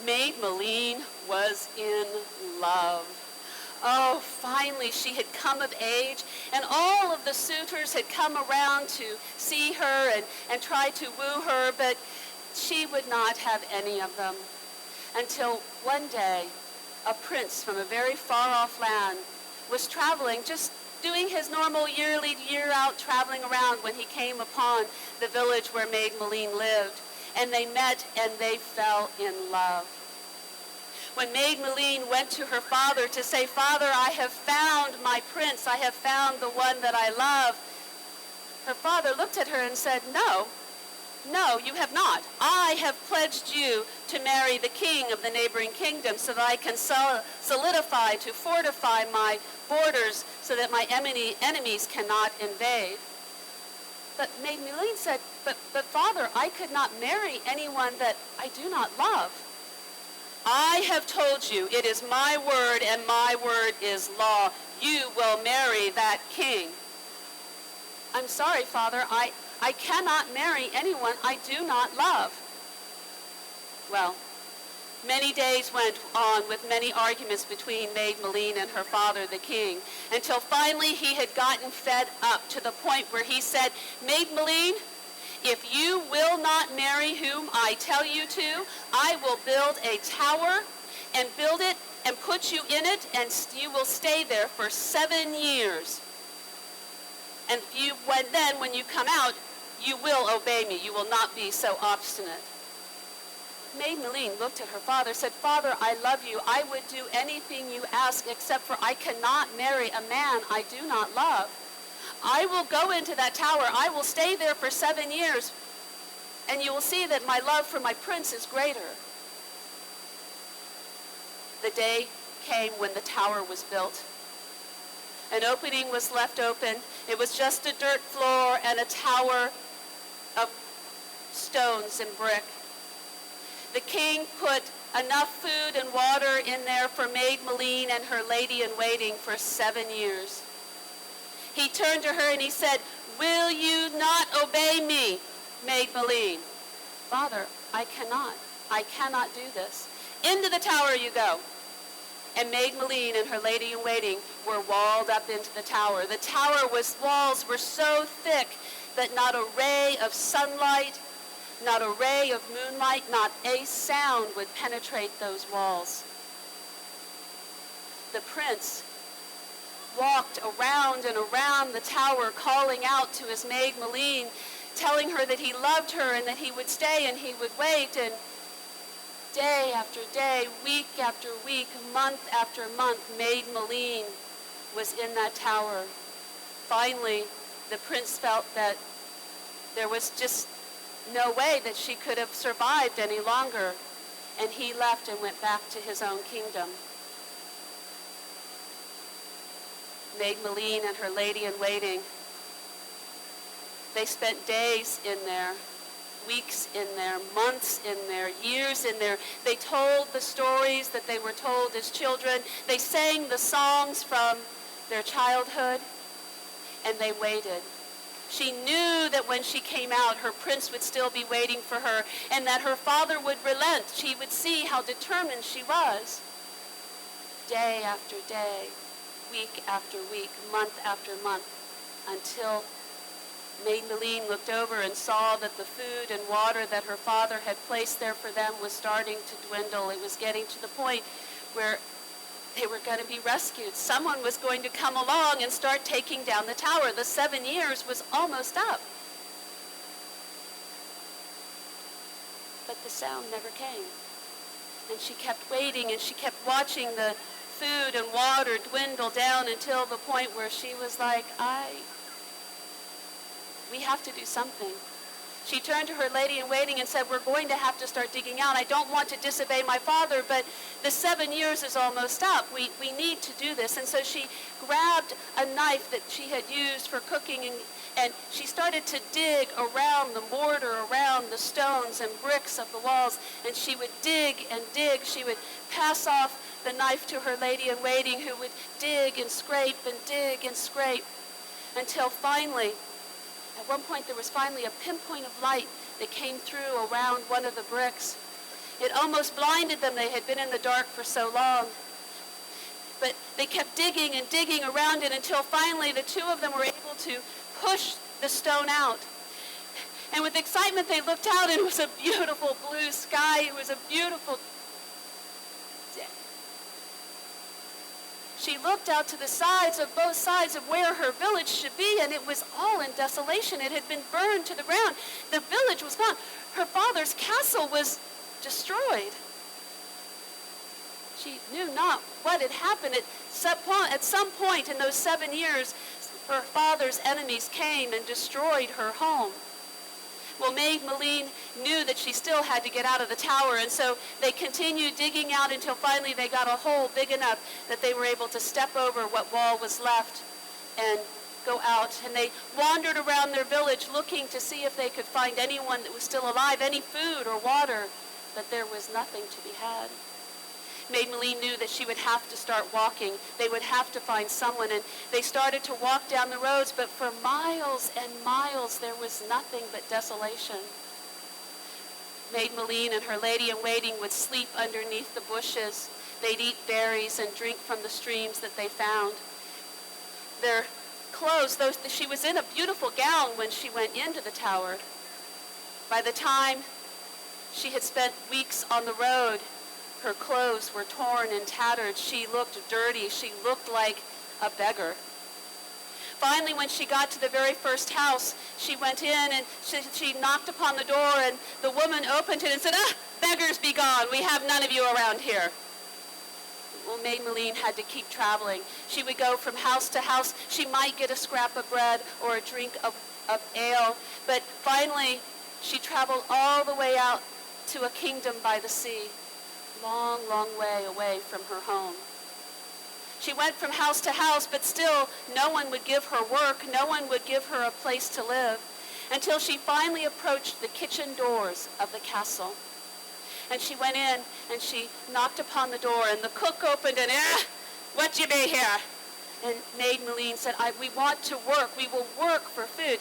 Maid Maleen was in love. Oh, finally she had come of age, and all of the suitors had come around to see her and try to woo her, but she would not have any of them. Until one day, a prince from a very far-off land was traveling, just doing his normal year-out traveling around, when he came upon the village where Maid Maleen lived, and they met and they fell in love. When Maid Maleen went to her father to say, "Father, I have found my prince, I have found the one that I love," her father looked at her and said, No, you have not. I have pledged you to marry the king of the neighboring kingdom so that I can solidify, to fortify my borders so that my enemies cannot invade. But Maid Maleen said, but Father, I could not marry anyone that I do not love. I have told you, it is my word, and my word is law. You will marry that king. I'm sorry, Father, I cannot marry anyone I do not love. Well, many days went on with many arguments between Maid Maleen and her father, the king, until finally he had gotten fed up to the point where he said, "Maid Maleen, if you will not marry whom I tell you to, I will build a tower and build it and put you in it, and you will stay there for 7 years. And when you come out, you will obey me. You will not be so obstinate." Maid Maleen looked at her father, said, "Father, I love you. I would do anything you ask, except for I cannot marry a man I do not love. I will go into that tower. I will stay there for 7 years, and you will see that my love for my prince is greater." The day came when the tower was built. An opening was left open. It was just a dirt floor and a tower of stones and brick. The king put enough food and water in there for Maid Maleen and her lady-in-waiting for 7 years. He turned to her and he said, "Will you not obey me, Maid Maleen?" "Father, I cannot do this." "Into the tower you go." And Maid Maleen and her lady-in-waiting were walled up into the tower. The walls were so thick that not a ray of sunlight, not a ray of moonlight, not a sound would penetrate those walls. The prince walked around and around the tower, calling out to his Maid Maleen, telling her that he loved her and that he would stay and he would wait. And day after day, week after week, month after month, Maid Maleen was in that tower. Finally, the prince felt that there was just no way that she could have survived any longer, and he left and went back to his own kingdom. Maid Maleen and her lady-in-waiting, they spent days in there, weeks in there, months in there, years in there. They told the stories that they were told as children. They sang the songs from their childhood, and they waited. She knew that when she came out, her prince would still be waiting for her, and that her father would relent. She would see how determined she was. Day after day, week after week, month after month, until Maid Maleen looked over and saw that the food and water that her father had placed there for them was starting to dwindle. It was getting to the point where they were going to be rescued. Someone was going to come along and start taking down the tower. The 7 years was almost up. But the sound never came. And she kept waiting, and she kept watching the food and water dwindle down until the point where she was like, we have to do something. She turned to her lady-in-waiting and said, "We're going to have to start digging out. I don't want to disobey my father, but the 7 years is almost up. We need to do this." And so she grabbed a knife that she had used for cooking, and she started to dig around the mortar, around the stones and bricks of the walls, and she would dig and dig. She would pass off the knife to her lady-in-waiting, who would dig and scrape until finally, at one point, there was finally a pinpoint of light that came through around one of the bricks. It almost blinded them. They had been in the dark for so long. But they kept digging and digging around it until finally the two of them were able to push the stone out. And with excitement they looked out, and it was a beautiful blue sky. It was a beautiful day. She looked out to the sides of both sides of where her village should be, and it was all in desolation. It had been burned to the ground. The village was gone. Her father's castle was destroyed. She knew not what had happened. At some point in those 7 years, her father's enemies came and destroyed her home. Well, Maid Maleen knew that she still had to get out of the tower, and so they continued digging out until finally they got a hole big enough that they were able to step over what wall was left and go out. And they wandered around their village looking to see if they could find anyone that was still alive, any food or water, but there was nothing to be had. Maid Maleen knew that she would have to start walking. They would have to find someone, and they started to walk down the roads, but for miles and miles there was nothing but desolation. Maid Maleen and her lady-in-waiting would sleep underneath the bushes. They'd eat berries and drink from the streams that they found. Their clothes, though she was in a beautiful gown when she went into the tower, by the time she had spent weeks on the road, her clothes were torn and tattered. She looked dirty. She looked like a beggar. Finally, when she got to the very first house, she went in and she knocked upon the door, and the woman opened it and said, "Beggars be gone. We have none of you around here." Well, Maid Maleen had to keep traveling. She would go from house to house. She might get a scrap of bread or a drink of ale, but finally she traveled all the way out to a kingdom by the sea. Long, long way away from her home. She went from house to house, but still no one would give her work. No one would give her a place to live until she finally approached the kitchen doors of the castle. And she went in and she knocked upon the door, and the cook opened and, "What you be here?" And Maid Maleen said, "We want to work. We will work for food."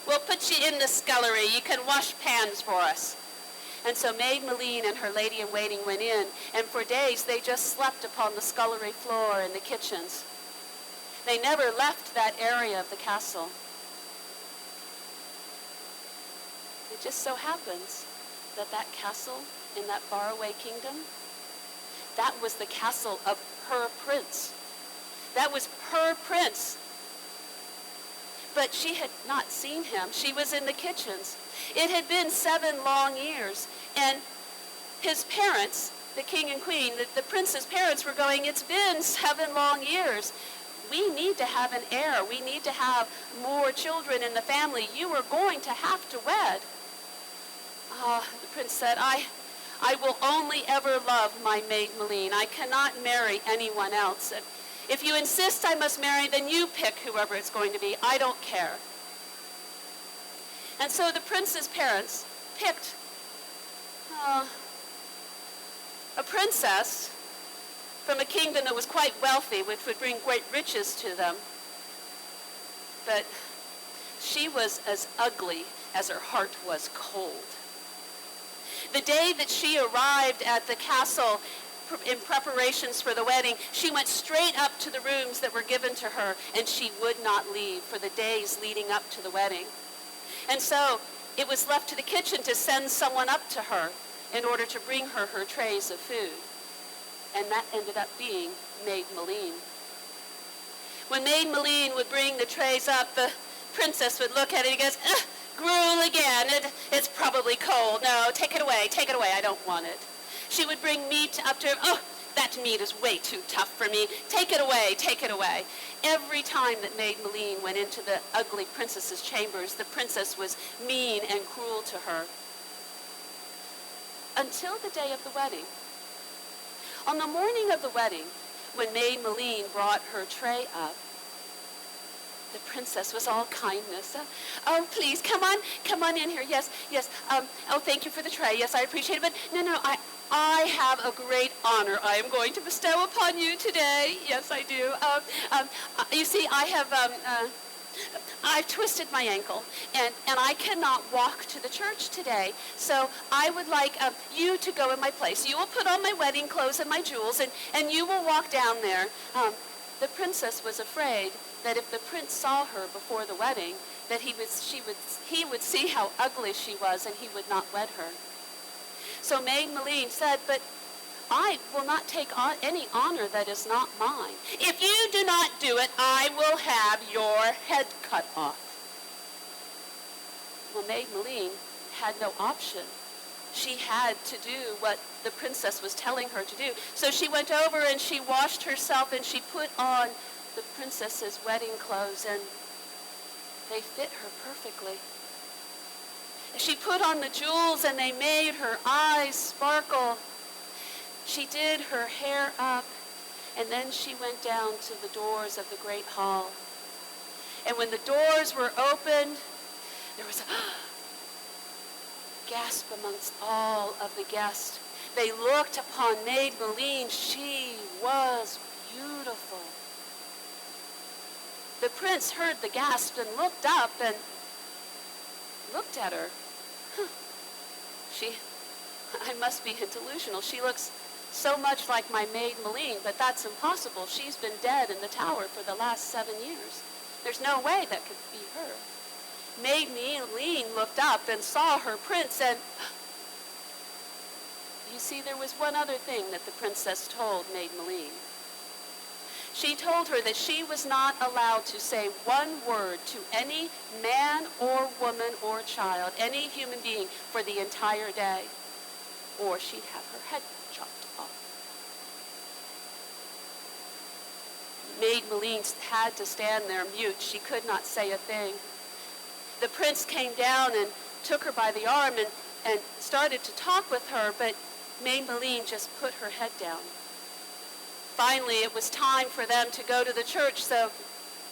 "We'll put you in the scullery. You can wash pans for us." And so Maid Maleen and her lady-in-waiting went in, and for days they just slept upon the scullery floor in the kitchens. They never left that area of the castle. It just so happens that that castle in that faraway kingdom, that was the castle of her prince. That was her prince. But she had not seen him. She was in the kitchens. It had been 7 long years, and his parents, the king and queen, the prince's parents were going, "It's been 7 long years. We need to have an heir. We need to have more children in the family. You are going to have to wed." The prince said, I will only ever love my Maid Maleen. I cannot marry anyone else. If you insist I must marry, then you pick whoever it's going to be. I don't care. And so the prince's parents picked a princess from a kingdom that was quite wealthy, which would bring great riches to them. But she was as ugly as her heart was cold. The day that she arrived at the castle in preparations for the wedding, she went straight up to the rooms that were given to her, and she would not leave for the days leading up to the wedding. And so it was left to the kitchen to send someone up to her in order to bring her her trays of food. And that ended up being Maid Maleen. When Maid Maleen would bring the trays up, the princess would look at it and goes, "Gruel again. It's probably cold. No, take it away, I don't want it." She would bring meat up to her. "Oh, that meat is way too tough for me. Take it away, take it away." Every time that Maid Maleen went into the ugly princess's chambers, the princess was mean and cruel to her. Until the day of the wedding. On the morning of the wedding, when Maid Maleen brought her tray up, the princess was all kindness. "Oh, please, come on in here. Yes. Oh, thank you for the tray. Yes, I appreciate it. But no, I have a great honor I am going to bestow upon you today. Yes, I do. You see, I have I've twisted my ankle, and I cannot walk to the church today. So I would like you to go in my place. You will put on my wedding clothes and my jewels, and you will walk down there. The princess was afraid that if the prince saw her before the wedding, that he would see how ugly she was, and he would not wed her. So Maid Maleen said, but I will not take on any honor that is not mine. If you do not do it, I will have your head cut off. Well, Maid Maleen had no option. She had to do what the princess was telling her to do. So she went over and she washed herself and she put on the princess's wedding clothes, and they fit her perfectly. She put on the jewels and they made her eyes sparkle. She did her hair up, and then she went down to the doors of the great hall. And when the doors were opened, there was a gasp amongst all of the guests. They looked upon Maid Maleen. She was beautiful. The prince heard the gasp and looked up and looked at her. I must be delusional. She looks so much like my Maid Maleen, but that's impossible. She's been dead in the tower for the last 7 years. There's no way that could be her. Maid Maleen looked up and saw her prince, and you see, there was one other thing that the princess told Maid Maleen. She told her that she was not allowed to say one word to any man or woman or child, any human being, for the entire day, or she'd have her head chopped off. Maid Maleen had to stand there mute. She could not say a thing. The prince came down and took her by the arm and started to talk with her, but Maid Maleen just put her head down. Finally, it was time for them to go to the church, so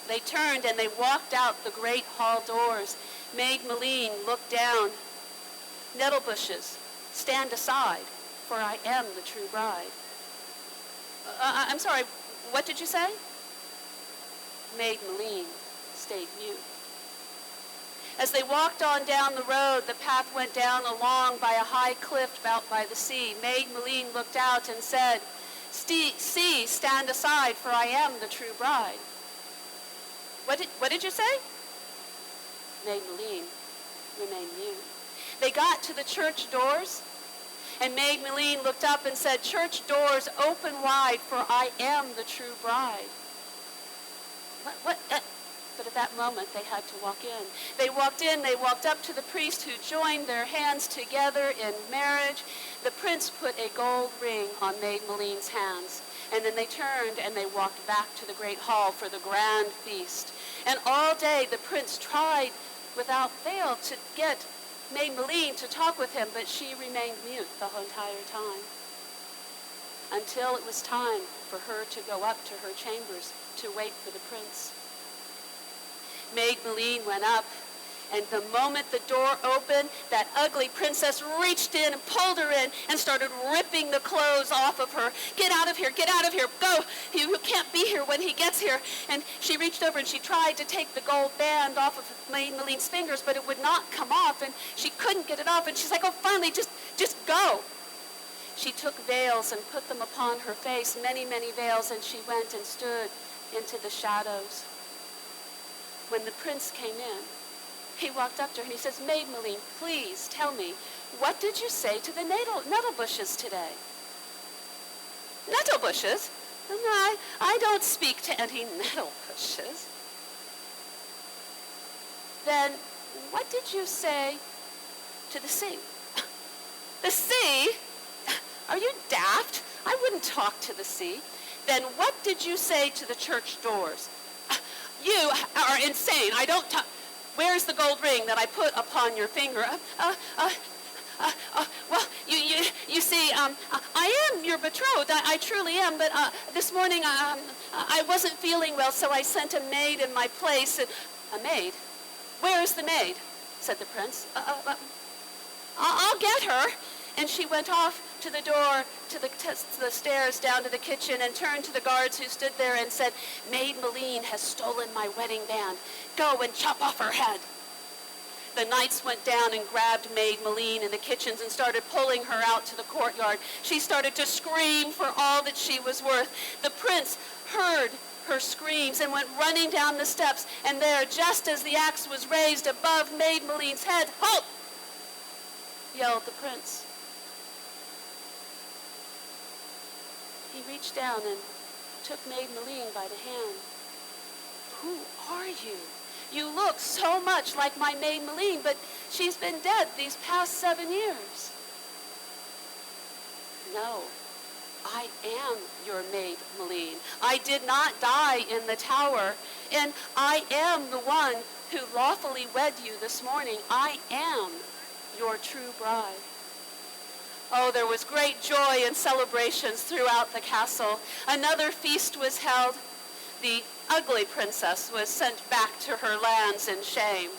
they turned and they walked out the great hall doors. Maid Maleen looked down. Nettle bushes, stand aside, for I am the true bride. I'm sorry, what did you say? Maid Maleen stayed mute. As they walked on down the road, the path went down along by a high cliff out by the sea. Maid Maleen looked out and said, "See, stand aside, for I am the true bride." What did you say? Maid Maleen remained mute. They got to the church doors, and Maid Maleen looked up and said, "Church doors, open wide, for I am the true bride." But at that moment, they had to walk in. They walked up to the priest, who joined their hands together in marriage. The prince put a gold ring on Maid Maleen's hands, and then they turned and they walked back to the great hall for the grand feast. And all day the prince tried without fail to get Maid Maleen to talk with him, but she remained mute the whole entire time, until it was time for her to go up to her chambers to wait for the prince. Maid Maleen went up, and the moment the door opened, that ugly princess reached in and pulled her in and started ripping the clothes off of her. Get out of here, go. You can't be here when he gets here." And she reached over and she tried to take the gold band off of Maid Maleen's fingers, but it would not come off, and she couldn't get it off. And she's like, "Oh, finally, just go." She took veils and put them upon her face, many, many veils, and she went and stood into the shadows. When the prince came in, he walked up to her and he says, "Maid Maleen, please tell me, what did you say to the nettle bushes today?" "Nettle bushes? No, I don't speak to any nettle bushes." "Then what did you say to the sea?" "The sea? Are you daft? I wouldn't talk to the sea." "Then what did you say to the church doors?" "You are insane. I don't talk. Where's the gold ring that I put upon your finger?" Well, you see, I am your betrothed. I truly am, but this morning I wasn't feeling well, so I sent a maid in my place." "A maid? Where is the maid?" said the prince. I'll get her." And she went off to the door to the stairs down to the kitchen and turned to the guards who stood there and said, "Maid Maleen has stolen my wedding band. Go and chop off her head." The knights went down and grabbed Maid Maleen in the kitchens and started pulling her out to the courtyard. She started to scream for all that she was worth. The prince heard her screams and went running down the steps, and there, just as the axe was raised above Maid Maleen's head, "Halt!" yelled the prince. He reached down and took Maid Maleen by the hand. "Who are you? You look so much like my Maid Maleen, but she's been dead these past 7 years." "No, I am your Maid Maleen. I did not die in the tower, and I am the one who lawfully wed you this morning. I am your true bride." Oh, there was great joy and celebrations throughout the castle. Another feast was held. The ugly princess was sent back to her lands in shame.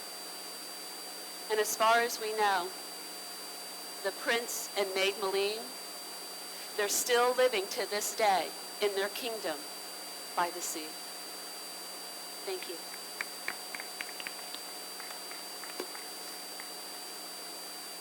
And as far as we know, the prince and Maid Maleen, they're still living to this day in their kingdom by the sea. Thank you.